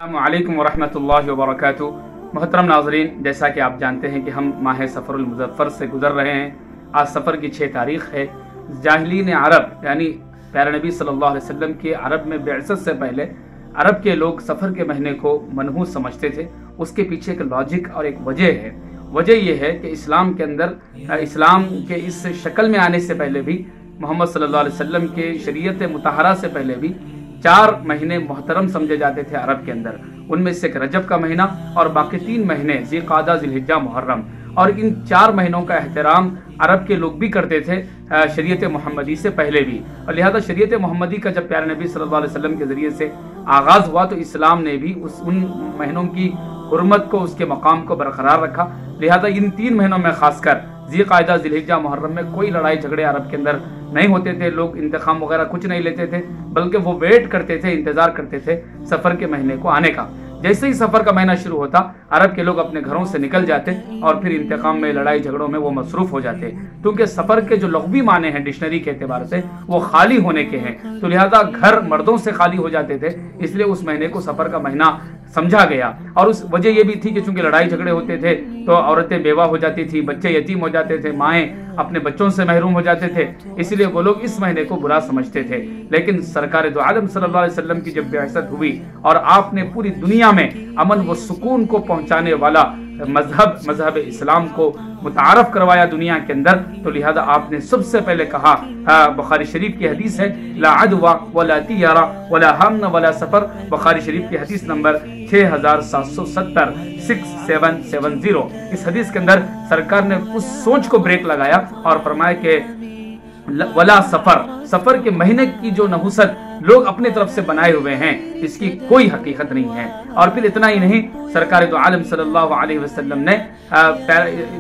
अस्सलामुअलैकुम वरहमतुल्लाहि वबरकातुहू। मोहतरम नाज़रीन, जैसा कि आप जानते हैं कि हम माह सफ़रुल मुज़फ़्फ़र से गुज़र रहे हैं। आज सफ़र की 6 तारीख़ है। जाहिलीन अरब यानी प्यारे नबी सल्लल्लाहु अलैहि वसल्लम के अरब में बिअसत से पहले अरब के लोग सफ़र के महीने को मनहूस समझते थे। उसके पीछे एक लॉजिक और एक वजह है। वजह यह है कि इस्लाम के अंदर, इस्लाम के इस शक्ल में आने से पहले भी, मोहम्मद सल्लल्लाहु अलैहि वसल्लम के शरीयत मुतहरा से पहले भी 4 महीने मोहतरम समझे जाते थे अरब के अंदर। उनमें से एक रजब का महीना और बाकी 3 महीने ज़िलक़ादा, ज़िलहिज्जा, मुहर्रम। और इन 4 महीनों का एहतराम अरब के लोग भी करते थे शरीयत मोहम्मदी से पहले भी। और लिहाजा शरीयत मोहम्मदी का जब प्यारे नबी सल्लल्लाहु अलैहि वसल्लम के ज़रिए से आगाज़ हुआ तो इस्लाम ने भी उन महीनों की हुर्मत को, उसके मकाम को बरकरार रखा। लिहाजा इन 3 महीनों में खासकर ज़िलक़ादा, ज़िलहिज्जा, मुहर्रम में कोई लड़ाई झगड़े अरब के अंदर नहीं होते थे। लोग इंतखाम वगैरह कुछ नहीं लेते थे, बल्कि वो वेट करते थे, इंतजार करते थे सफ़र के महीने को आने का। जैसे ही सफ़र का महीना शुरू होता, अरब के लोग अपने घरों से निकल जाते और फिर इंतकाम में, लड़ाई झगड़ों में वो मसरूफ़ हो जाते, क्योंकि सफ़र के जो लग़वी माने हैं डिक्शनरी के एतबार से वो खाली होने के हैं। तो लिहाजा घर मर्दों से खाली हो जाते थे, इसलिए उस महीने को सफ़र का महीना समझा गया। और उस वजह ये भी थी कि चूंकि लड़ाई झगड़े होते थे तो औरतें बेवा हो जाती थी, बच्चे यतीम हो जाते थे, माएँ अपने बच्चों से महरूम हो जाते थे, इसलिए वो लोग इस महीने को बुरा समझते थे। लेकिन सरकार दो आलम सल्लल्लाहु अलैहि वसल्लम की जब बिअसत हुई और आपने पूरी दुनिया में अमन व सुकून को पहुंचाने वाला मजहब इस्लाम को मुतारफ करवाया दुनिया के अंदर, तो लिहाजा आपने सबसे पहले कहा, बुखारी शरीफ की हदीस है, ला अदवा वला तियारा वला हमन वला सफर। बुखारी शरीफ की हदीस नंबर 6770 6770। इस हदीस के अंदर सरकार ने उस सोच को ब्रेक लगाया और फरमाया कि वला सफर के महीने की जो नहुसत लोग अपनी तरफ से बनाए हुए हैं, इसकी कोई हकीकत नहीं है। और फिर इतना ही नहीं, सरकार दो आलम सल्लल्लाहु अलैहि वसल्लम ने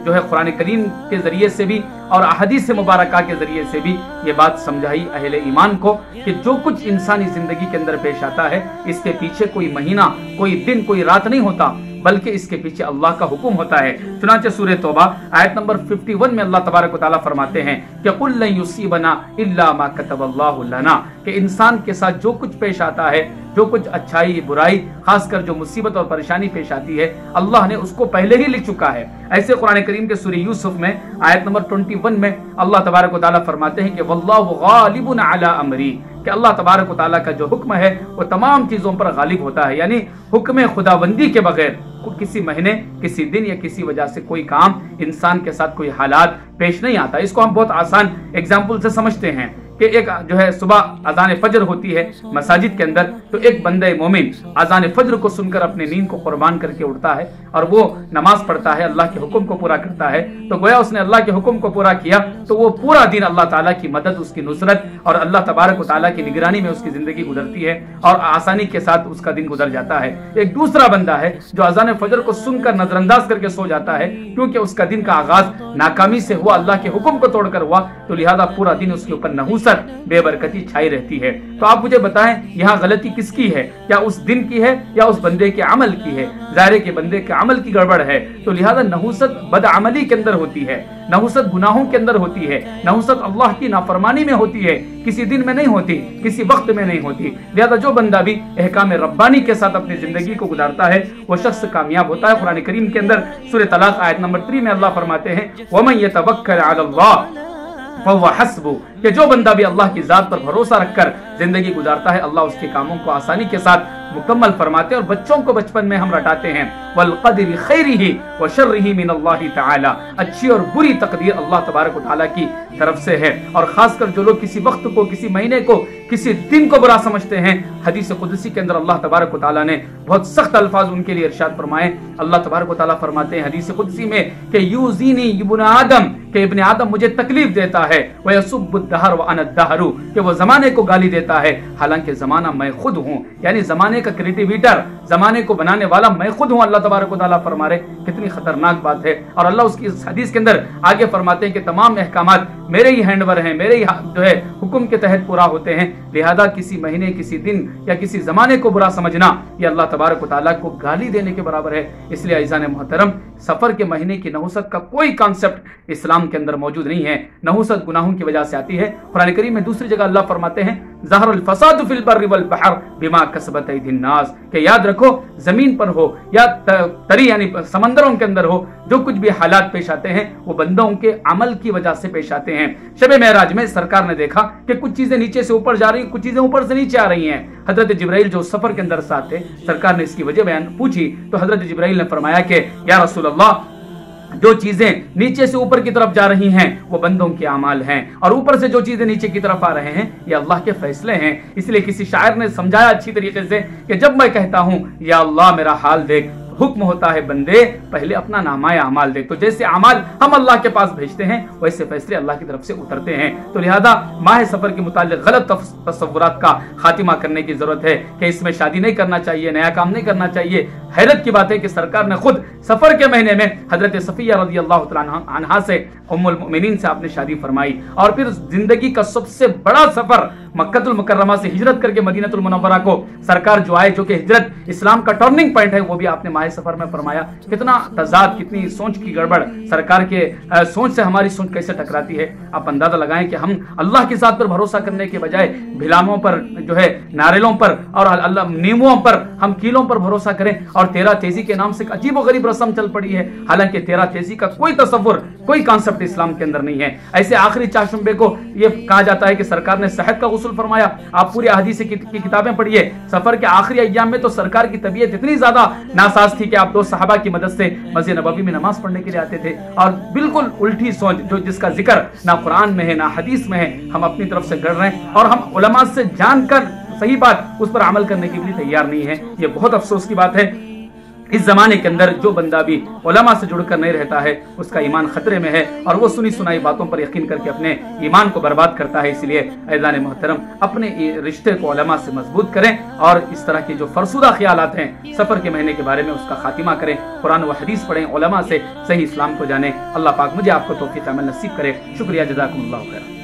जो है कुरान करीम के जरिए से भी और अहदीस मुबारका के जरिए से भी ये बात समझाई अहले ईमान को कि जो कुछ इंसानी जिंदगी के अंदर पेश आता है, इसके पीछे कोई महीना, कोई दिन, कोई रात नहीं होता, बल्कि इसके पीछे अल्लाह का हुक्म होता है। चुनांचे सूरह तौबा आयत नंबर 51 में अल्लाह तबारक व तआला फरमाते हैं कि कुल लन युसीबना इल्ला मा कतबल्लाहु लना, कि इंसान के साथ जो कुछ पेश आता है, जो कुछ अच्छाई बुराई, खासकर जो मुसीबत और परेशानी पेश आती है, अल्लाह ने उसको पहले ही लिख चुका है। ऐसे कुरान करीम के सूरह यूसुफ में आयत नंबर 21 में अल्लाह तबारक व तआला फरमाते हैं कि वल्लाहु गालिबुन अला अमरी, कि अल्लाह तबारक व तआला का जो हुक्म है वो तमाम चीज़ों पर गालिब होता है। यानी हुक्म खुदाबंदी के बगैर किसी महीने, किसी दिन या किसी वजह से कोई काम, इंसान के साथ कोई हालात पेश नहीं आता। इसको हम बहुत आसान एग्जाम्पल से समझते हैं कि एक जो है सुबह अजान फजर होती है मसाजिद के अंदर, तो एक बंदे मोमिन अजान फजर को सुनकर अपने नींद को कुर्बान करके उठता है और वो नमाज पढ़ता है, अल्लाह के हुक्म को पूरा करता है। तो गोया उसने अल्लाह के हुक्म को पूरा किया तो वो पूरा दिन अल्लाह ताला की मदद, उसकी नुसरत और अल्लाह तबारक व तआला की निगरानी में उसकी जिंदगी गुजरती है और आसानी के साथ उसका दिन गुजर जाता है। एक दूसरा बंदा है जो अजान फजर को सुनकर नजरअंदाज करके सो जाता है, क्योंकि उसका दिन का आगाज नाकामी से हुआ, अल्लाह के हुक्म को तोड़कर हुआ, तो लिहाजा पूरा दिन उसके ऊपर नहुसत, बेबरकती छाई रहती है। तो आप मुझे बताएं, यहाँ गलती किसकी है? क्या उस दिन की है या उस बंदे के अमल की है? ज़ाहिर के बंदे के अमल की गड़बड़ है। तो लिहाजा नहुसत बदअमली के अंदर होती है, नहुसत गुनाहों के अंदर होती है, नहुसत अल्लाह की नाफरमानी में होती है, किसी दिन में नहीं होती, किसी वक्त में नहीं होती। लिहाजा जो बंदा भी अहकाम रब्बानी के साथ अपनी जिंदगी को गुजारता है वो शख्स कामयाब होता है। कुरान करीम के अंदर सूरह तलाक आयत नंबर 3 में अल्लाह फरमाते हैं, वमन यतवक्कल अलल्लाह फहुवा हस्बुह, कि जो बंदा भी अल्लाह की जात पर भरोसा रखकर जिंदगी गुजारता है, अल्लाह उसके कामों को आसानी के साथ मुकम्मल फरमाते हैं। और बच्चों को बचपन में हम रटाते हैं, वल क़दरि खैरिही व शर्रिही मिनल्लाहि तआला, अच्छी और बुरी तकदीर अल्लाह तबारक व तआला की तरफ से है। और खासकर जो लोग किसी वक्त को, किसी महीने को, किसी दिन को बुरा समझते हैं, हदीस कुदसी के अंदर अल्लाह तबारक व तआला ने बहुत सख्त अल्फाज उनके लिए इरशाद फरमाए। अल्लाह तबारक व तआला फरमाते हैं हदीस कुदसी में कि यूज़ीनी इब्न आदम, कि इब्न आदम मुझे तकलीफ देता है, व यसुब्बु दहर व अना दहरु, कि वो जमाने को गाली देता है, हालांकि जमाना मैं खुद हूँ। यानी जमाने का क्रिएटिवेटर, जमाने को बनाने वाला मैं खुद हूँ। अल्लाह तबारक व तआला फरमा रहे, कितनी खतरनाक बात है। और अल्लाह उसकी इस हदीस के अंदर आगे फरमाते हैं कि तमाम अहकामात मेरे ही हैंडवर हैं, मेरे ही जो है हुक्म के तहत पूरा होते हैं। लिहाजा किसी महीने, किसी दिन या किसी जमाने को बुरा समझना ये अल्लाह तबारक व तआला को गाली देने के बराबर है। इसलिए अज़ीज़ान मोहतरम, सफर के महीने की नहुसत का कोई कॉन्सेप्ट इस्लाम के अंदर मौजूद नहीं है। नहुसत गुनाहों की वजह से आती है। कुरान करीम में दूसरी जगह अल्लाह फरमाते हैं, ظہر الفساد فی البر والبحر بما کسبت ایدی الناس، کہ یاد رکھو زمین پر ہو یا تری یعنی سمندروں کے اندر ہو، جو کچھ بھی حالات پیش آتے ہیں وہ بندوں کے عمل کی وجہ سے پیش آتے ہیں۔ شب معراج میں سرکار نے دیکھا کہ کچھ چیزیں نیچے سے اوپر جا رہی ہیں، کچھ چیزیں اوپر سے نیچے آ رہی ہیں۔ حضرت جبرائیل جو سفر کے اندر ساتھ تھے، سرکار نے اس کی وجہ بیان پوچھی تو حضرت جبرائیل نے فرمایا کہ یا رسول اللہ، جو چیزیں نیچے سے اوپر کی طرف جا رہی ہیں وہ بندوں کے اعمال ہیں، اور اوپر سے جو چیزیں نیچے کی طرف آ رہے ہیں یہ اللہ کے فیصلے ہیں۔ اس لیے کسی شاعر نے سمجھایا اچھی طریقے سے کہ جب میں کہتا ہوں یا اللہ میرا حال دیکھ، حکم ہوتا ہے بندے پہلے اپنا نامہ اعمال دیکھ۔ تو جیسے اعمال ہم اللہ کے پاس بھیجتے ہیں ویسے فیصلے اللہ کی طرف سے اترتے ہیں۔ تو لہذا ماہ سفر کے متعلق غلط تصورات کا خاتمہ کرنے کی ضرورت ہے کہ اس میں شادی نہیں کرنا چاہیے، نیا کام نہیں کرنا چاہیے۔ حیرت کی بات ہے کہ سرکار نے خود سفر کے مہینے میں حضرت صفیہ رضی اللہ تعالیٰ عنہا سے، ام المؤمنین سے آپ نے شادی فرمائی، اور پھر زندگی کا سب سے بڑا سفر مکہ المکرمہ سے ہجرت کر کے مدینہ المنورہ کو سرکار جو آئے، جو کہ ہجرت اسلام کا ٹرننگ پوائنٹ ہے، وہ بھی آپ نے ماہ سفر میں فرمایا۔ کتنا تضاد، کتنی سوچ کی گڑبڑ، سرکار کے سوچ سے ہماری سوچ کیسے ٹکراتی ہے۔ آپ اندازہ لگائیں کہ ہم اللہ کی ذات پر بھروسہ کرنے کے بجائے بھلاموں پر، جو ہے ناریلوں پر اور نیموؤں پر، ہم کیلوں پر بھروسہ کریں، اور تیرا تیزی کے نام سے ایک عجیب و غریب رسم چل پڑی ہے، حالانکہ تیرا تیزی کا کوئی تصور، کوئی کانسیپٹ اسلام کے اندر نہیں ہے۔ ایسے آخری چاشمبے کو یہ کہا جاتا ہے کہ سرکار نے صحت کا غسل فرمایا۔ آپ پوری احادیث کی کتابیں پڑھیے، سفر کے آخری ایام میں تو سرکار کی طبیعت اتنی زیادہ ناساز تھی کہ آپ دو صحابہ کی مدد سے مسجد نبوی میں نماز پڑھنے کے لیے آتے تھے، اور بالکل الٹی سوچ جس کا ذکر نہ قرآن میں ہے نہ حدیث میں ہے، ہم اپنی طرف سے گڑھ رہے ہیں، اور ہم علماء سے جان کر صحیح بات اس پر عمل کرنے کے لیے تیار نہیں ہے۔ یہ بہت افسوس کی بات ہے۔ اس زمانے کے اندر جو بندہ بھی علماء سے جڑ کر نہیں رہتا ہے اس کا ایمان خطرے میں ہے، اور وہ سنی سنائی باتوں پر یقین کر کے اپنے ایمان کو برباد کرتا ہے۔ اس لیے عزیزان محترم، اپنے رشتے کو علماء سے مضبوط کریں، اور اس طرح کے جو فرسودہ خیالات ہیں سفر کے مہینے کے بارے میں اس کا خاتمہ کریں، قرآن و حدیث پڑھیں، علماء سے صحیح اسلام کو جانیں۔ اللہ پاک مجھے آپ کو توفیق عمل نصیب کرے۔ شکریہ، جزاکم اللہ خیر۔